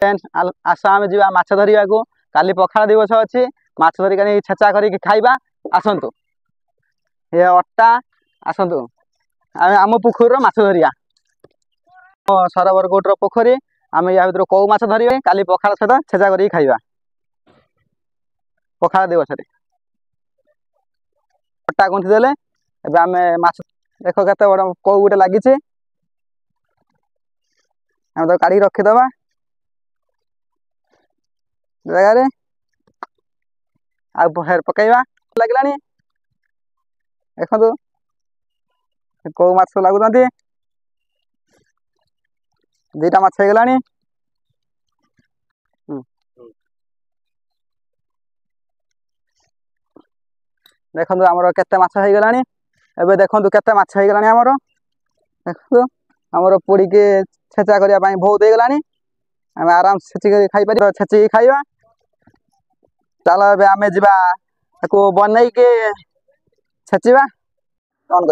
आस आम जा माछ धरिया को काली पखाड़ दिवस अच्छी माछ धरिक छेचा करके खाइबा आसतु ये अट्टा आसतु आम पुखुर माछ धरिया सरबरकोट पोखरी आम या भर कौ माछ धरिया काली पखाड़ सहित छेचा करके खाइबा पखाड़ दिवस अट्टा गुंथि देले एबे आम माछ देख केते बड़ कौ गोटे लगी आम तो काढ़ी रखीदबा जगार आर पकईवा लगे देखो कौ माछ लगुच दीटा माछ हो गला देखो आमर केते माछ हो गला एबे देखो केते माछ हो गला आमर देखो आमर पोड़ी के छेचा करने बहुत हो गला आम आराम छेचिक खाई पार छेचिक खाइबा चलो ए आम जा बनई के छेचिबा कौन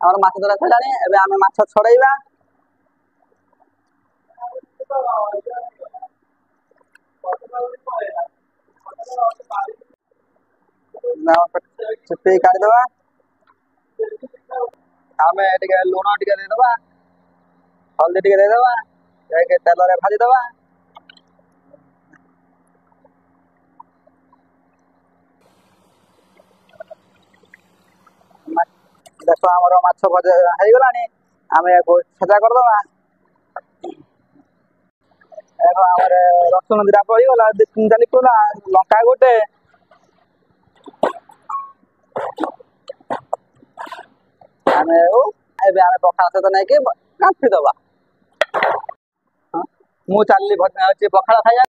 कर माछ धरा सैलानी एबे आम माछ छड़ेबा चिपी काढ़ीदबा आम लुण टे देदबा हल्दी टे देदबा तेल भाजीदबा देख आमर माछ भजा हो गला आम छेचा करदबा देख आम रसुण दिटा पड़गला दी तीन चाली कोला लंका गोटे आम आम पखाड़ सहित नहीं गांथी दबा मु चलि पखाड़ खाइबा।